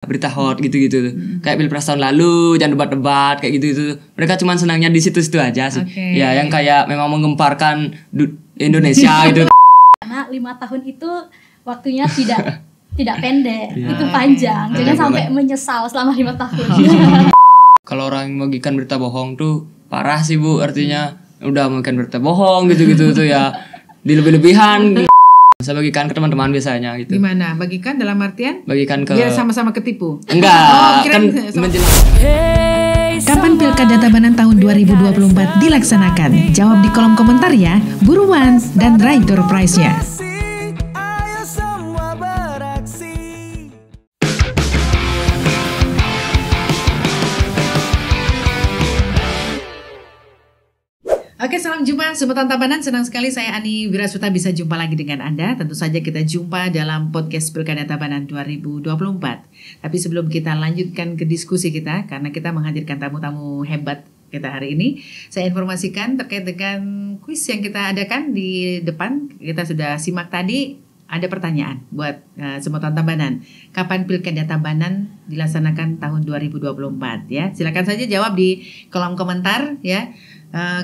berita hot gitu-gitu tuh. Kayak pilpres tahun lalu, jangan debat-debat kayak gitu-gitu. Mereka cuma senangnya di situ-situ aja sih. Ya yang kayak memang menggemparkan Indonesia gitu. Karena 5 tahun itu waktunya tidak pendek, itu panjang. Jangan sampai menyesal selama 5 tahun. Kalau orang yang membagikan berita bohong tuh parah sih Bu, artinya udah membagikan berita bohong gitu-gitu tuh ya dilebih-lebihan. Saya bagikan ke teman-teman biasanya gitu. Gimana? Bagikan dalam artian? Bagikan ke Biar sama-sama ketipu? Enggak, kan menjelang. Kapan Pilkada Tabanan tahun 2024 dilaksanakan? Jawab di kolom komentar ya. Buruan dan raih door prize-nya. Oke, salam jumpa Sobat Tabanan. Senang sekali saya Ani Wirasuta bisa jumpa lagi dengan Anda. Tentu saja kita jumpa dalam podcast Pilkada Tabanan 2024. Tapi sebelum kita lanjutkan ke diskusi kita, karena kita menghadirkan tamu-tamu hebat kita hari ini, saya informasikan terkait dengan kuis yang kita adakan di depan. Kita sudah simak tadi. Ada pertanyaan buat Sobat Tabanan. Kapan Pilkada Tabanan dilaksanakan tahun 2024 ya? Silakan saja jawab di kolom komentar ya.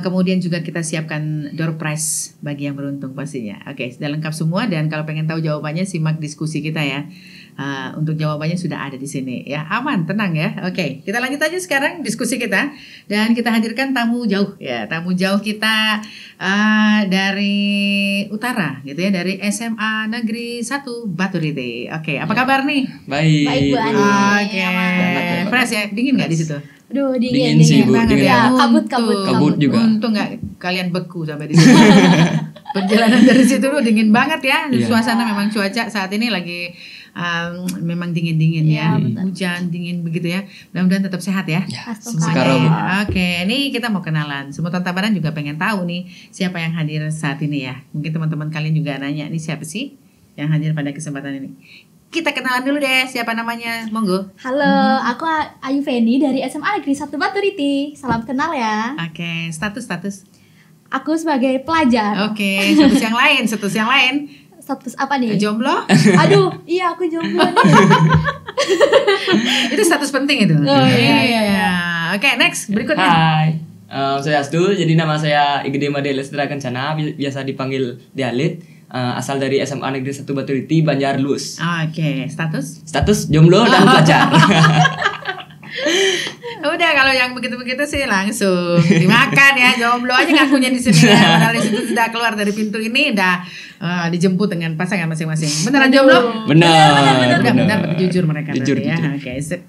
Kemudian juga kita siapkan door prize bagi yang beruntung pastinya. Oke, sudah lengkap semua dan kalau pengen tahu jawabannya simak diskusi kita ya. Untuk jawabannya sudah ada di sini ya. Aman, tenang ya. Oke, kita lanjut aja sekarang diskusi kita dan kita hadirkan tamu jauh ya. Tamu jauh kita dari utara gitu ya, dari SMA Negeri 1 Baturiti. Oke, apa kabar nih? Baik. Baik Bu Ani. Oke. Fresh ya. Dingin nggak di situ? Aduh, Dingin sih, Bu. Banget Dingin. ya. Kabut juga. Untung nggak kalian beku sampai di situ. Perjalanan dari situ tuh dingin banget ya. Iya. Suasana memang cuaca saat ini lagi memang dingin-dingin ya. Hujan dingin begitu ya. Mudah-mudahan tetap sehat ya. Semuanya. Oke, ini kita mau kenalan. Semua Tabanan juga pengen tahu nih siapa yang hadir saat ini ya. Mungkin teman-teman kalian juga nanya nih siapa sih yang hadir pada kesempatan ini. Kita kenalan dulu deh, siapa namanya? Monggo. Halo, aku Ayu Feni dari SMA Negeri 1 Baturiti. Salam kenal ya. Oke, status. Aku sebagai pelajar. Oke, status yang lain. Status apa nih? Jomblo? Aduh, iya aku jomblo nih. Itu status penting itu. Oh, iya. Oke, next berikutnya. Hai. Saya Astu, jadi nama saya Igede Made Lestra Kencana, biasa dipanggil Dialit. Asal dari SMA Negeri 1 Baturiti, Banjarlus. Oke, status jomblo dan pelajar. Udah, kalau yang begitu-begitu sih langsung dimakan ya. Jomblo aja ngakunya di sini ya. Padahal di situ sudah keluar dari pintu ini udah dijemput dengan pasangan masing-masing. Beneran jomblo? Benar. Jujur mereka jujur, berarti ya. Oke, sip.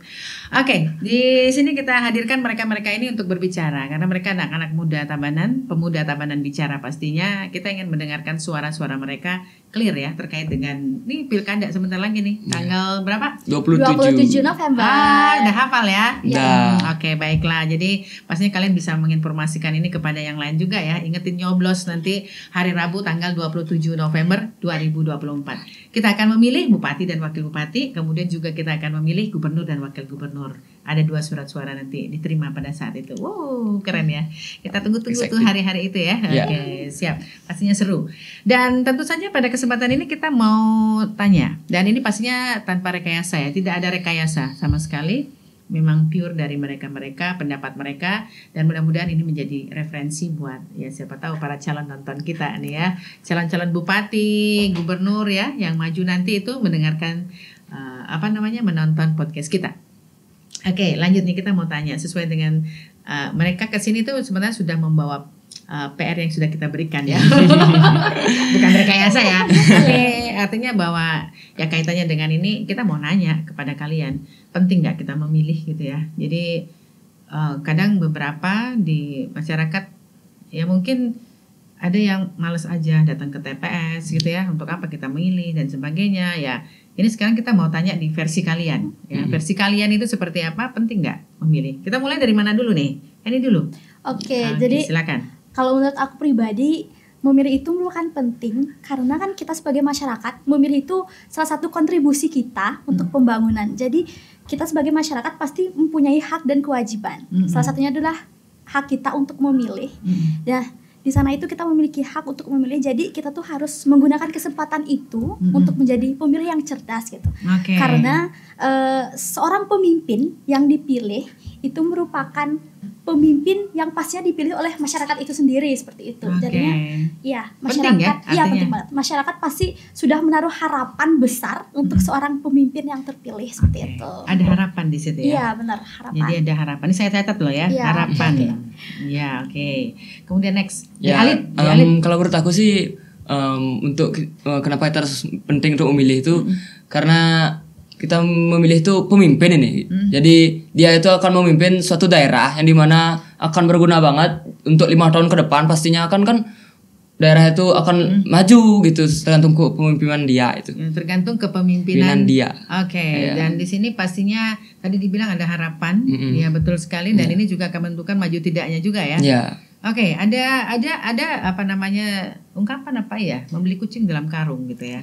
Oke, di sini kita hadirkan mereka-mereka ini untuk berbicara karena mereka anak-anak muda Tabanan, pemuda Tabanan bicara pastinya. Kita ingin mendengarkan suara-suara mereka clear ya terkait dengan nih pilkada sebentar lagi nih. Tanggal berapa? 27 November. Udah hafal ya? Udah. Oke, baiklah. Jadi pastinya kalian bisa menginformasikan ini kepada yang lain juga ya. Ingetin nyoblos nanti hari Rabu tanggal 27 November 2024. Kita akan memilih bupati dan wakil bupati, kemudian juga kita akan memilih gubernur dan wakil gubernur. Ada 2 surat suara nanti diterima pada saat itu. Wow, keren ya. Kita tunggu-tunggu tuh hari-hari itu ya. Oke, siap. Pastinya seru. Dan tentu saja pada kesempatan ini kita mau tanya. Dan ini pastinya tanpa rekayasa ya. Tidak ada rekayasa sama sekali. Memang pure dari mereka-mereka, pendapat mereka. Dan mudah-mudahan ini menjadi referensi buat ya siapa tahu para calon nonton kita nih ya. Calon-calon bupati, gubernur ya yang maju nanti itu mendengarkan menonton podcast kita. Oke, lanjut nih kita mau tanya sesuai dengan mereka kesini tuh sebenarnya sudah membawa PR yang sudah kita berikan ya. Bukan rekayasa ya. Artinya bahwa ya kaitannya dengan ini kita mau nanya kepada kalian, penting nggak kita memilih gitu ya. Jadi kadang beberapa di masyarakat ya mungkin ada yang males aja datang ke TPS gitu ya, untuk apa kita memilih dan sebagainya ya. Ini sekarang kita mau tanya di versi kalian ya. Versi kalian itu seperti apa, penting nggak memilih? Kita mulai dari mana dulu nih? Ini dulu. Oke, jadi silakan. Kalau menurut aku pribadi, memilih itu merupakan penting karena kan kita sebagai masyarakat, memilih itu salah satu kontribusi kita untuk pembangunan. Jadi kita sebagai masyarakat pasti mempunyai hak dan kewajiban. Salah satunya adalah hak kita untuk memilih. Ya, di sana itu kita memiliki hak untuk memilih. Jadi kita tuh harus menggunakan kesempatan itu untuk menjadi pemilih yang cerdas gitu. Karena seorang pemimpin yang dipilih itu merupakan pemimpin yang pastinya dipilih oleh masyarakat itu sendiri, seperti itu. Jadinya ya masyarakat penting banget. Masyarakat pasti sudah menaruh harapan besar untuk seorang pemimpin yang terpilih, seperti itu. Ada harapan di situ ya. Iya, benar, harapan. Jadi ada harapan. Ini saya catat loh ya, harapan. Ya, Kemudian next. Ya, Alit. Kalau menurut aku sih untuk kenapa itu harus penting untuk memilih itu karena kita memilih itu pemimpin ini. Jadi dia itu akan memimpin suatu daerah yang dimana akan berguna banget untuk 5 tahun ke depan. Pastinya kan daerah itu akan maju gitu, tergantung kepemimpinan dia itu. Tergantung kepemimpinan dia. Dan di sini pastinya tadi dibilang ada harapan. Ya, betul sekali. Dan ini juga akan menentukan maju tidaknya juga ya. Ada apa namanya ungkapan apa ya? Membeli kucing dalam karung gitu ya.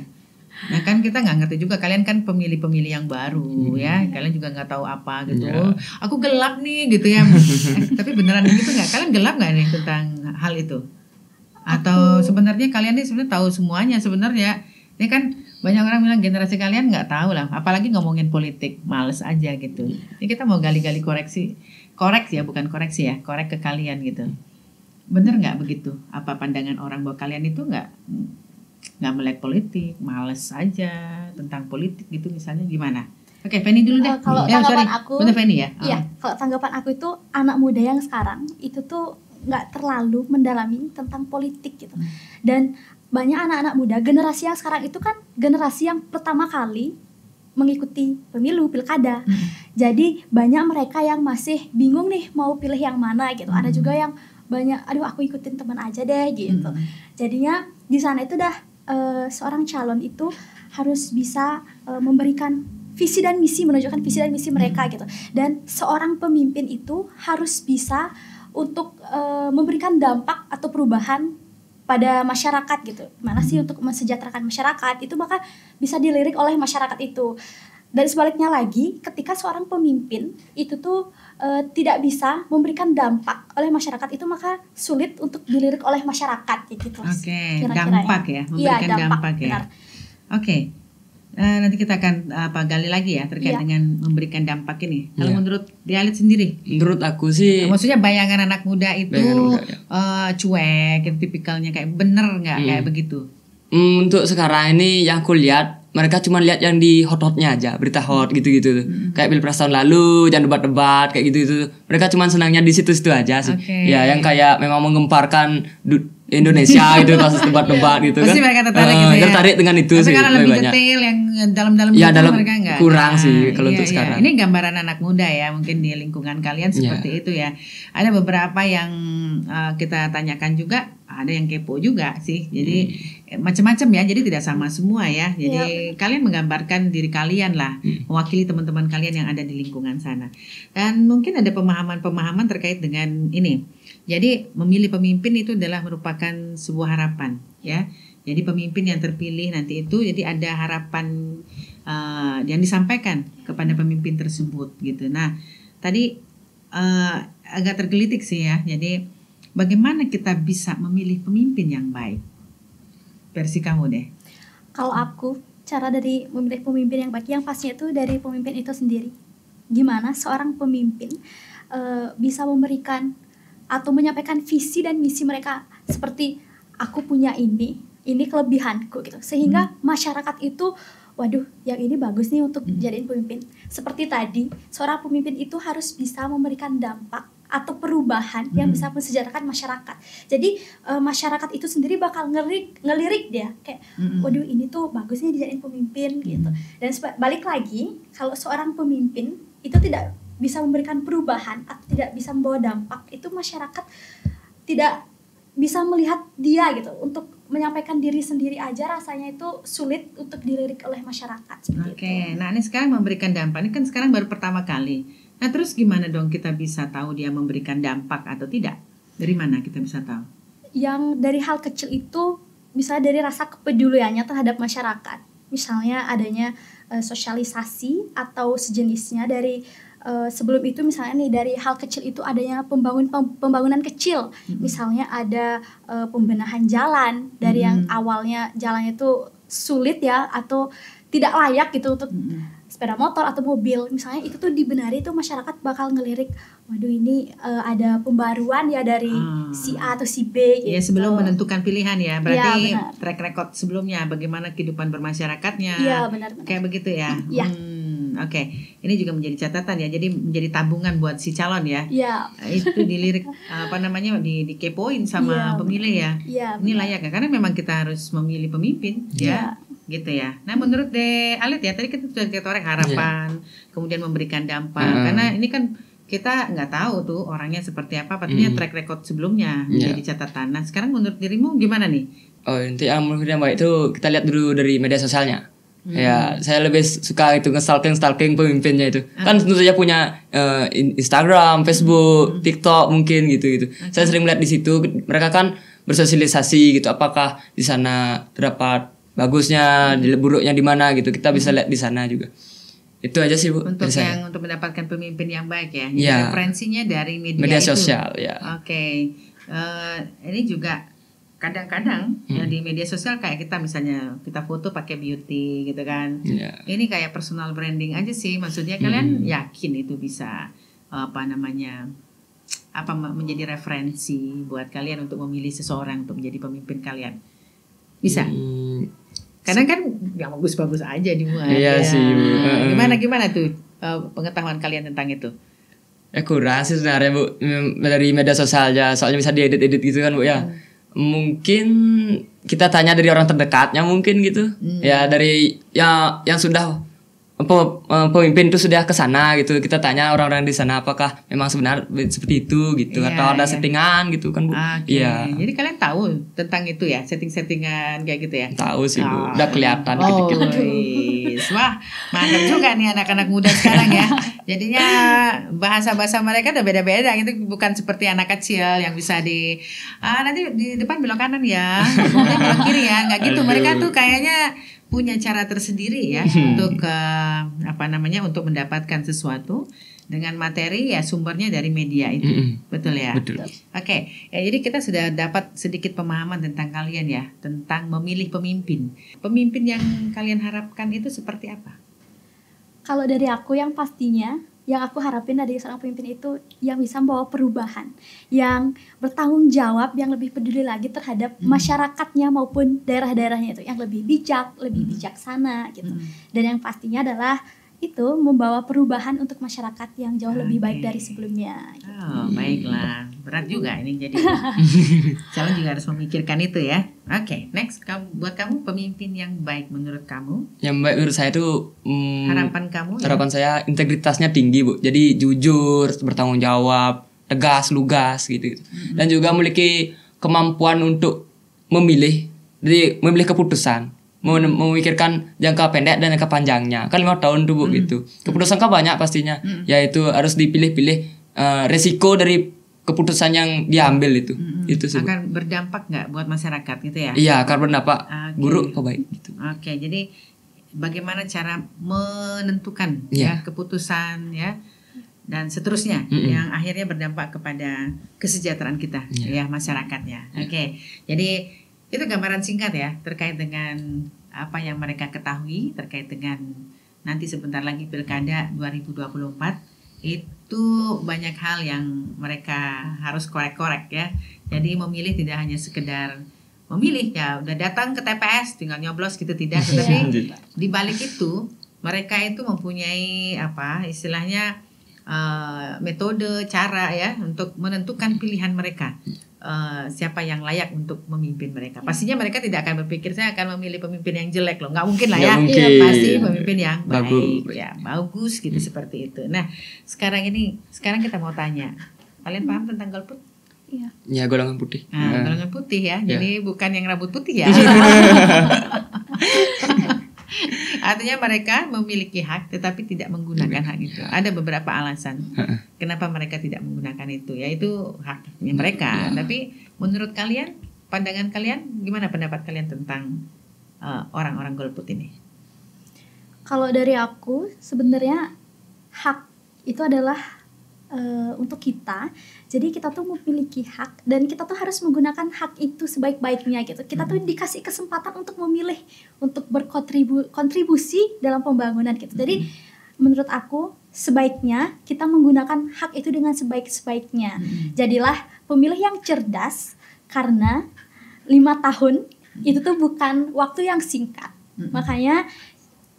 Nah kan kita nggak ngerti juga, kalian kan pemilih-pemilih yang baru ya, kalian juga nggak tahu apa gitu. Aku gelap nih gitu ya. Tapi beneran gitu nggak? Kalian gelap nggak nih tentang hal itu? Atau sebenarnya kalian nih sebenarnya tahu semuanya sebenarnya? Ini kan banyak orang bilang generasi kalian nggak tahu lah, apalagi ngomongin politik, males aja gitu. Ini kita mau gali-gali korek ke kalian gitu. Bener nggak begitu? Apa pandangan orang bahwa kalian itu nggak melek politik, males aja tentang politik gitu misalnya, gimana? Oke, Feni dulu deh. Kalau tanggapan aku, bener Feni ya? Iya, kalau tanggapan aku itu anak muda yang sekarang itu tuh nggak terlalu mendalami tentang politik gitu. Dan banyak anak-anak muda generasi yang sekarang itu kan generasi yang pertama kali mengikuti pemilu, pilkada. Jadi banyak mereka yang masih bingung nih mau pilih yang mana gitu. Ada juga yang banyak, aduh aku ikutin teman aja deh gitu. Jadinya di sana itu seorang calon itu harus bisa memberikan visi dan misi, menunjukkan visi dan misi mereka gitu. Dan seorang pemimpin itu harus bisa untuk memberikan dampak atau perubahan pada masyarakat gitu. Gimana sih untuk mensejahterakan masyarakat itu, maka bisa dilirik oleh masyarakat itu. Dan sebaliknya lagi, ketika seorang pemimpin itu tuh tidak bisa memberikan dampak oleh masyarakat itu, maka sulit untuk dilirik oleh masyarakat gitu. Dampak ya, memberikan dampak ya. Nanti kita akan gali lagi ya terkait dengan memberikan dampak ini. Kalau menurut Dialit sendiri? Menurut aku sih, maksudnya bayangan anak muda itu cuek, tipikalnya kayak bener nggak kayak begitu? Untuk sekarang ini yang aku lihat, mereka cuma lihat yang di hot-hotnya aja, berita hot gitu-gitu. Kayak Pilpres tahun lalu, jangan debat-debat kayak gitu-gitu. Mereka cuma senangnya di situ-situ aja sih. Ya, yang kayak memang menggemparkan Indonesia gitu, kasus debat-debat gitu kan. Pasti mereka tertarik gitu ya. Tertarik dengan itu sih. Sekarang lebih detail yang dalam-dalam ya, itu dalam mereka enggak. Kurang sih kalau untuk sekarang. Ini gambaran anak muda ya, mungkin di lingkungan kalian seperti itu ya. Ada beberapa yang kita tanyakan juga, ada yang kepo juga sih. Jadi macam-macam ya. Jadi tidak sama semua ya. Jadi kalian menggambarkan diri kalian lah, mewakili teman-teman kalian yang ada di lingkungan sana. Dan mungkin ada pemahaman-pemahaman terkait dengan ini. Jadi memilih pemimpin itu adalah merupakan sebuah harapan ya. Jadi pemimpin yang terpilih nanti itu jadi ada harapan yang disampaikan kepada pemimpin tersebut gitu. Nah tadi agak tergelitik sih ya. Jadi bagaimana kita bisa memilih pemimpin yang baik? Versi kamu deh. Kalau aku, cara dari memilih pemimpin yang baik yang pastinya itu dari pemimpin itu sendiri. Gimana seorang pemimpin bisa memberikan atau menyampaikan visi dan misi mereka, seperti aku punya ini kelebihanku gitu, sehingga masyarakat itu waduh yang ini bagus nih untuk jadiin pemimpin. Seperti tadi, seorang pemimpin itu harus bisa memberikan dampak atau perubahan yang bisa mensejahterakan masyarakat. Jadi masyarakat itu sendiri bakal ngelirik dia kayak waduh ini tuh bagus nih dijadiin pemimpin gitu. Dan balik lagi, kalau seorang pemimpin itu tidak bisa memberikan perubahan atau tidak bisa membawa dampak, itu masyarakat tidak bisa melihat dia gitu. Untuk menyampaikan diri sendiri aja rasanya itu sulit untuk dilirik oleh masyarakat. Nah ini sekarang memberikan dampak, ini kan sekarang baru pertama kali. Nah terus gimana dong kita bisa tahu dia memberikan dampak atau tidak? Dari mana kita bisa tahu? Yang dari hal kecil itu bisa dari rasa kepeduliannya terhadap masyarakat. Misalnya adanya sosialisasi atau sejenisnya dari sebelum itu misalnya nih dari hal kecil itu adanya pembangunan kecil, misalnya ada pembenahan jalan dari yang awalnya jalannya itu sulit ya atau tidak layak gitu untuk sepeda motor atau mobil, misalnya itu tuh dibenari, itu masyarakat bakal ngelirik, waduh ini ada pembaruan ya dari si A atau si B gitu. Ya, sebelum menentukan pilihan ya, berarti Ya, track record sebelumnya bagaimana kehidupan bermasyarakatnya, Iya benar. kayak begitu ya. Iya. Oke, ini juga menjadi catatan ya, jadi menjadi tabungan buat si calon ya. Iya. Itu dilirik dikepoin sama Iya, pemilih ya. Iya. Ini layak ya, karena memang kita harus memilih pemimpin ya. Gitu ya. Nah, menurut Alit ya, tadi kita sudah lihat orang harapan, kemudian memberikan dampak. Karena ini kan kita nggak tahu tuh orangnya seperti apa, artinya track record sebelumnya menjadi catatan. Nah, sekarang menurut dirimu gimana nih? Oh, nanti yang menurut yang baik itu kita lihat dulu dari media sosialnya. Ya, saya lebih suka itu nge-stalking pemimpinnya itu. Kan tentu saja punya Instagram, Facebook, TikTok mungkin gitu. Saya sering melihat di situ mereka kan bersosialisasi gitu. Apakah di sana terdapat bagusnya, buruknya di mana gitu. Kita bisa lihat di sana juga. Itu aja sih Bu. Untuk dari saya. untuk mendapatkan pemimpin yang baik ya. Jadi Ya. referensinya dari Media itu. sosial ya. Oke. Ini juga kadang-kadang ya di media sosial kayak kita misalnya kita foto pakai beauty gitu kan. Ya. Ini kayak personal branding aja sih. Maksudnya kalian yakin itu bisa menjadi referensi buat kalian untuk memilih seseorang untuk menjadi pemimpin kalian? Bisa. Karena kan yang bagus-bagus aja dimuat. Iya ya. sih, Bu. Gimana tuh pengetahuan kalian tentang itu? Kurang sih sebenarnya Bu, dari media sosial aja. Soalnya bisa diedit-edit gitu kan Bu ya. Mungkin kita tanya dari orang terdekatnya mungkin gitu. Ya dari yang sudah pemimpin itu sudah ke sana gitu. Kita tanya orang-orang di sana apakah memang sebenarnya seperti itu gitu, Iya, atau ada iya. settingan gitu kan Bu. Oke. Iya. Jadi kalian tahu tentang itu ya, setting-settingan kayak gitu ya? Tahu sih Bu, udah kelihatan Oh, dikit-dikit. wah, mantap juga nih anak-anak muda sekarang ya. Jadinya bahasa-bahasa mereka udah beda-beda gitu, bukan seperti anak kecil yang bisa nanti di depan belok kanan ya, nanti belok kiri ya, nggak gitu. Mereka tuh kayaknya punya cara tersendiri ya untuk untuk mendapatkan sesuatu dengan materi ya sumbernya dari media itu. Betul ya? Betul. Oke, ya jadi kita sudah dapat sedikit pemahaman tentang kalian ya, tentang memilih pemimpin. Pemimpin yang kalian harapkan itu seperti apa? Kalau dari aku yang pastinya, yang aku harapin dari seorang pemimpin itu yang bisa membawa perubahan, yang bertanggung jawab, yang lebih peduli lagi terhadap masyarakatnya maupun daerah-daerahnya itu, yang lebih bijak, lebih bijaksana gitu. Dan yang pastinya adalah itu membawa perubahan untuk masyarakat yang jauh lebih baik dari sebelumnya. Gitu. Oh, baiklah. Berat juga ini jadi. Calon juga harus memikirkan itu ya. Oke, next buat kamu pemimpin yang baik menurut kamu? Yang baik menurut saya itu Harapan kamu? harapan saya integritasnya tinggi Bu. Jadi jujur, bertanggung jawab, tegas, lugas gitu. Dan juga memiliki kemampuan untuk memilih, jadi memilih keputusan, memikirkan jangka pendek dan jangka panjangnya. Kan 5 tahun tuh Bu gitu. Keputusan kan banyak pastinya. Yaitu harus dipilih-pilih resiko dari keputusan yang diambil itu. Itu sih Bu. Akan berdampak nggak buat masyarakat gitu ya? Iya, akan berdampak Oke. buruk atau baik gitu. Oke, jadi bagaimana cara menentukan Iya. ya keputusan ya dan seterusnya yang akhirnya berdampak kepada kesejahteraan kita ya masyarakatnya. Oke. Jadi itu gambaran singkat ya terkait dengan apa yang mereka ketahui terkait dengan nanti sebentar lagi Pilkada 2024. Itu banyak hal yang mereka harus korek-korek ya. Jadi memilih tidak hanya sekedar memilih ya udah datang ke TPS tinggal nyoblos gitu tidak, tetapi di balik itu mereka itu mempunyai istilahnya metode cara ya untuk menentukan pilihan mereka. Siapa yang layak untuk memimpin mereka. Pastinya mereka tidak akan berpikir saya akan memilih pemimpin yang jelek loh. Nggak mungkin lah ya. Nggak mungkin. Pasti pemimpin yang baik Bagus. ya, bagus gitu seperti itu. Nah, sekarang kita mau tanya. Kalian paham tentang golput? Iya. Ya, golongan putih. Golongan putih ya. Jadi bukan yang rambut putih ya. Artinya mereka memiliki hak tetapi tidak menggunakan hak itu. Ada beberapa alasan kenapa mereka tidak menggunakan itu. Yaitu haknya mereka. Tapi menurut kalian, pandangan kalian, gimana pendapat kalian tentang orang-orang golput ini? Kalau dari aku sebenarnya hak itu adalah untuk kita. Jadi kita tuh memiliki hak dan kita tuh harus menggunakan hak itu sebaik-baiknya gitu. Kita tuh dikasih kesempatan untuk memilih, untuk berkontribusi dalam pembangunan gitu. Jadi menurut aku sebaiknya kita menggunakan hak itu dengan sebaik-baiknya. Jadilah pemilih yang cerdas, karena 5 tahun itu tuh bukan waktu yang singkat. Makanya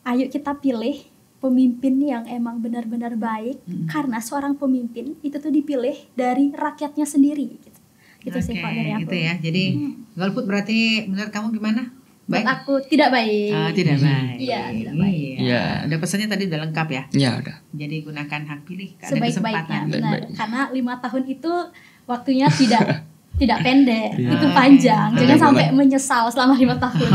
ayo kita pilih pemimpin yang emang benar-benar baik, karena seorang pemimpin itu tuh dipilih dari rakyatnya sendiri gitu. Gitu sih Pak dari aku. Gitu ya. Jadi golput berarti menurut kamu gimana? Buat Baik? aku tidak baik. Tidak baik. Iya, tidak baik. Iya. Udah pesannya tadi udah lengkap ya. Ya udah. Jadi gunakan hak pilih, ada Sebaik-baiknya, kesempatan. benar. Baik-baik. Karena 5 tahun itu waktunya tidak pendek, Iya. itu panjang. Jangan Panjang sampai banget. menyesal selama 5 tahun.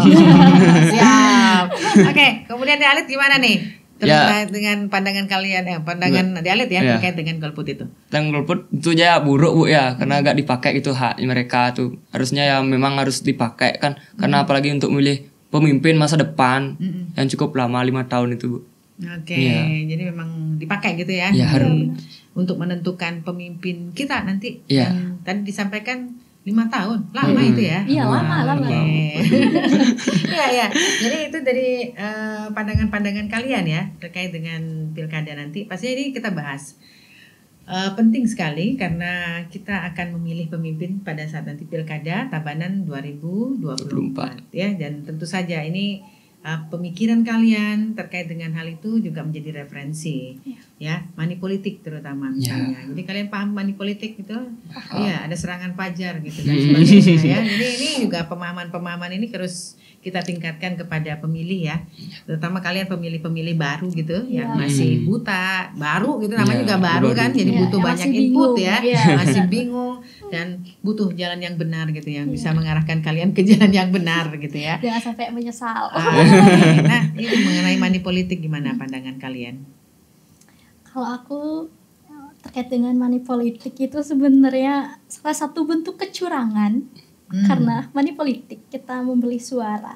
Siap. Oke, kemudian di Alit gimana nih? Ya. Terkait dengan pandangan kalian, pandangan di Alit ya, Ya. terkait dengan golput itu. Dan golput itu ya buruk Bu ya, karena gak dipakai gitu hak mereka tuh. Harusnya ya memang harus dipakai kan, karena apalagi untuk milih pemimpin masa depan yang cukup lama 5 tahun itu Bu. Oke, Iya. jadi memang dipakai gitu ya. Ya harus. Untuk menentukan pemimpin kita nanti. Iya. Yang tadi disampaikan 5 tahun, lama itu ya. Iya, lama. Oke. Ya. Jadi itu dari pandangan-pandangan kalian ya terkait dengan pilkada nanti. Pasti ini kita bahas. Penting sekali karena kita akan memilih pemimpin pada saat nanti pilkada Tabanan 2024 ya, dan tentu saja ini pemikiran kalian terkait dengan hal itu juga menjadi referensi ya, money politik terutama misalnya. Jadi kalian paham money politik itu? Iya, ada serangan pajar gitu dan sebagainya ya. Jadi ini juga pemahaman ini terus kita tingkatkan kepada pemilih ya, terutama kalian pemilih-pemilih baru gitu yang masih buta, baru gitu namanya juga baru kan, jadi butuh yang banyak masih input bingung. ya, Iya. masih bingung dan butuh jalan yang benar gitu yang bisa mengarahkan kalian ke jalan yang benar gitu ya. Jangan sampai menyesal. Nah, ini mengenai money politik gimana pandangan kalian? Kalau aku terkait dengan money politik itu sebenarnya salah satu bentuk kecurangan. Karena money politik kita membeli suara,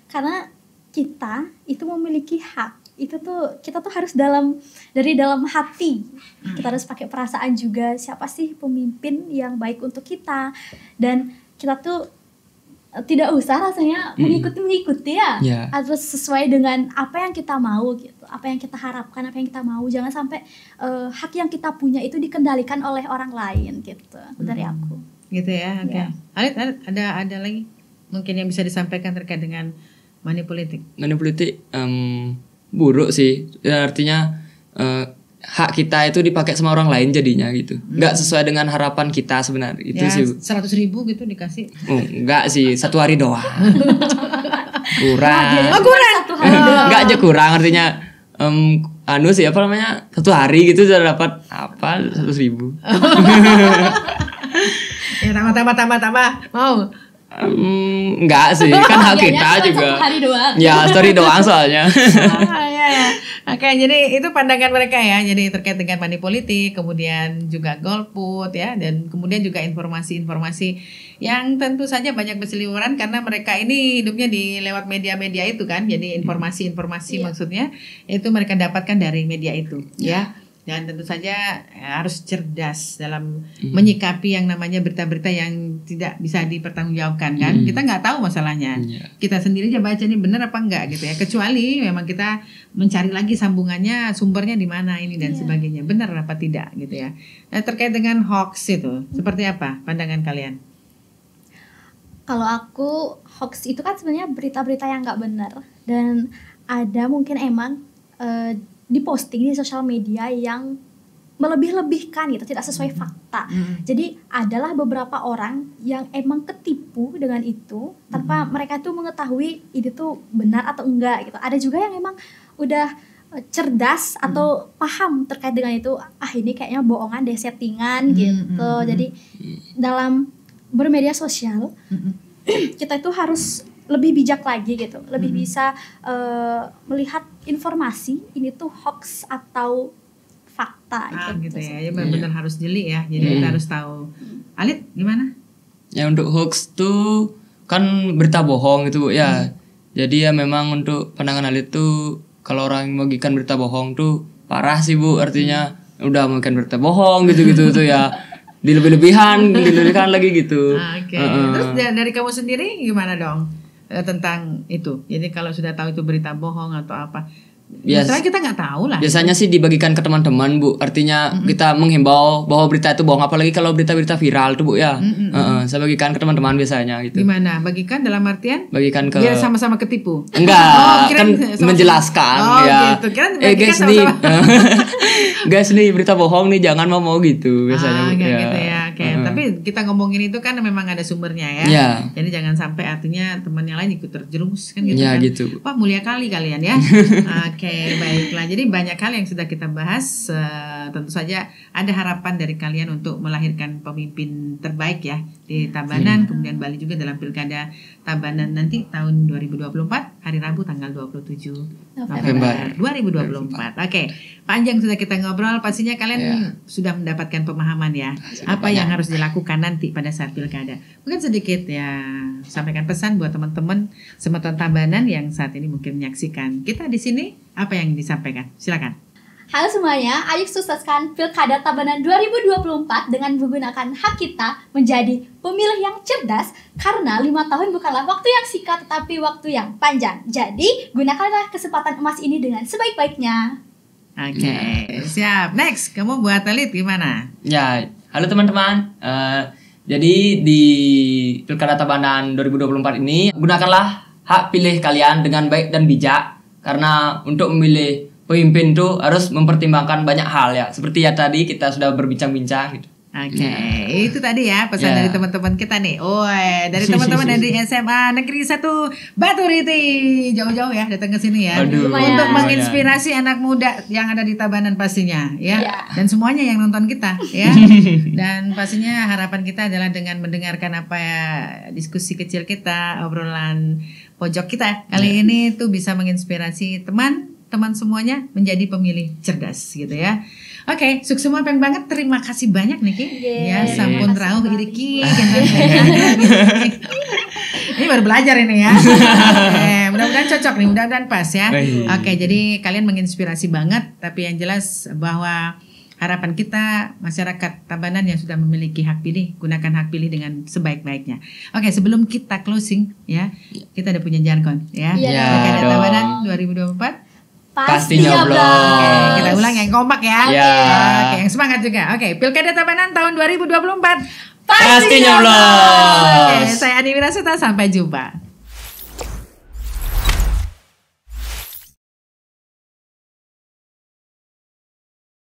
karena kita itu memiliki hak. Itu tuh kita tuh harus dari dalam hati. Kita harus pakai perasaan juga, siapa sih pemimpin yang baik untuk kita, dan kita tuh tidak usah rasanya mengikuti ya. Harus sesuai dengan apa yang kita mau gitu, apa yang kita harapkan, apa yang kita mau. Jangan sampai hak yang kita punya itu dikendalikan oleh orang lain gitu. Dari aku. Gitu ya. Oke. Alit ada lagi mungkin yang bisa disampaikan terkait dengan money politik? Money politik buruk sih. Ya, artinya hak kita itu dipakai sama orang lain jadinya gitu. Nggak sesuai dengan harapan kita sebenarnya. Itu Ya, sih. 100.000 gitu dikasih. Enggak sih, 1 hari doang. Kurang. Kurang 1 hari doang. Enggak aja kurang artinya sih apa namanya 1 hari gitu sudah dapat apa 100.000. Ya tambah mau. Enggak sih, kan hak Iya, kita cuma juga. 1 hari doang. Ya, story doang soalnya. Ya. Oke, jadi itu pandangan mereka ya. Jadi terkait dengan money politik, kemudian juga golput ya, dan kemudian juga informasi-informasi yang tentu saja banyak berseliweran karena mereka ini hidupnya di lewat media-media itu kan. Jadi informasi-informasi maksudnya itu mereka dapatkan dari media itu ya. Dan tentu saja harus cerdas dalam menyikapi yang namanya berita-berita yang tidak bisa dipertanggungjawabkan kan. Kita nggak tahu masalahnya. Kita sendiri aja baca ini benar apa enggak gitu ya. Kecuali memang kita mencari lagi sambungannya, sumbernya di mana ini dan sebagainya. Benar apa tidak gitu ya. Nah, terkait dengan hoax itu seperti apa pandangan kalian? Kalau aku, hoax itu kan sebenarnya berita-berita yang nggak benar, dan ada mungkin emang diposting di sosial media yang melebih-lebihkan gitu, tidak sesuai fakta. Jadi adalah beberapa orang yang emang ketipu dengan itu tanpa mereka tuh mengetahui itu tuh benar atau enggak gitu. Ada juga yang emang udah cerdas atau paham terkait dengan itu. Ini kayaknya bohongan deh, settingan gitu. Jadi dalam bermedia sosial kita itu harus lebih bijak lagi gitu, lebih bisa melihat informasi ini tuh hoax atau fakta gitu ya. Ya benar-benar harus jeli ya. Jadi kita harus tahu. Alit gimana? Ya untuk hoax tuh kan berita bohong gitu Bu ya. Jadi ya memang untuk pandangan Alit tuh kalau orang membagikan berita bohong tuh parah sih Bu, artinya udah mungkin berita bohong gitu-gitu tuh ya. Dilebih-lebihkan lagi gitu. Oke. Terus dari kamu sendiri gimana dong tentang itu? Jadi kalau sudah tahu itu berita bohong atau apa? Biasanya kita nggak tahu lah. Biasanya sih dibagikan ke teman-teman, Bu. Artinya kita menghimbau bahwa berita itu bohong, apalagi kalau berita-berita viral tuh, Bu ya. Saya bagikan ke teman-teman biasanya gitu. Gimana? Bagikan dalam artian? Bagikan ke Biar sama-sama ketipu. Enggak, kirain kan sama-sama. menjelaskan ya. Gitu. Kirain Guys bagikan nih. sama-sama. Guys nih berita bohong nih, jangan mau gitu biasanya. Bu. Kayak Ya. gitu ya. Oke. Tapi kita ngomongin itu kan memang ada sumbernya ya. Ya. Jadi jangan sampai artinya teman yang lain ikut terjerumus kan gitu Ya, kan. gitu. Wah, mulia kali kalian ya. Oke, baiklah. Jadi banyak hal yang sudah kita bahas. Tentu saja ada harapan dari kalian untuk melahirkan pemimpin terbaik ya di Tabanan, kemudian Bali juga dalam Pilkada Tabanan nanti tahun 2024 hari Rabu tanggal 27 November 2024. Oke, panjang sudah kita ngobrol. Pastinya kalian sudah mendapatkan pemahaman ya apa yang harus dilakukan nanti pada saat pilkada. Mungkin sedikit ya sampaikan pesan buat teman-teman Semeton Tabanan yang saat ini mungkin menyaksikan kita di sini. Apa yang disampaikan? Silakan. Halo semuanya, ayo sukseskan Pilkada Tabanan 2024 dengan menggunakan hak kita menjadi pemilih yang cerdas, karena 5 tahun bukanlah waktu yang singkat tetapi waktu yang panjang. Jadi gunakanlah kesempatan emas ini dengan sebaik-baiknya. Oke, siap. Next, kamu buat Telit gimana? Ya, halo teman-teman. Jadi di Pilkada Tabanan 2024 ini gunakanlah hak pilih kalian dengan baik dan bijak, karena untuk memilih pemimpin itu harus mempertimbangkan banyak hal ya. Seperti ya tadi kita sudah berbincang-bincang gitu. Oke, itu tadi ya pesan dari teman-teman kita nih. Dari teman-teman dari SMA Negeri 1 Baturiti. Jauh-jauh ya datang ke sini ya. Aduh, untuk lumayan. menginspirasi anak muda yang ada di Tabanan pastinya ya. Dan semuanya yang nonton kita ya. Dan pastinya harapan kita adalah dengan mendengarkan apa ya diskusi kecil kita, obrolan pojok kita kali ini tuh bisa menginspirasi teman-teman semuanya menjadi pemilih cerdas gitu ya. Oke, suksema peng banget. Terima kasih banyak Niki. Ya, sampun rauh iriki. Ini baru belajar ini ya. Mudah-mudahan cocok nih, mudah-mudahan pas ya. Oke, jadi kalian menginspirasi banget. Tapi yang jelas bahwa harapan kita masyarakat Tabanan yang sudah memiliki hak pilih, gunakan hak pilih dengan sebaik-baiknya. Oke, sebelum kita closing ya, kita ada punya jargon ya. Pilkada Tabanan 2024. Pasti nyoblos. Oke, kita ulang yang kompak ya. Ya. Oke, yang semangat juga. Oke, Pilkada Tabanan tahun 2024 Pasti nyoblos. Oke, saya Adi Wirasuta, sampai jumpa.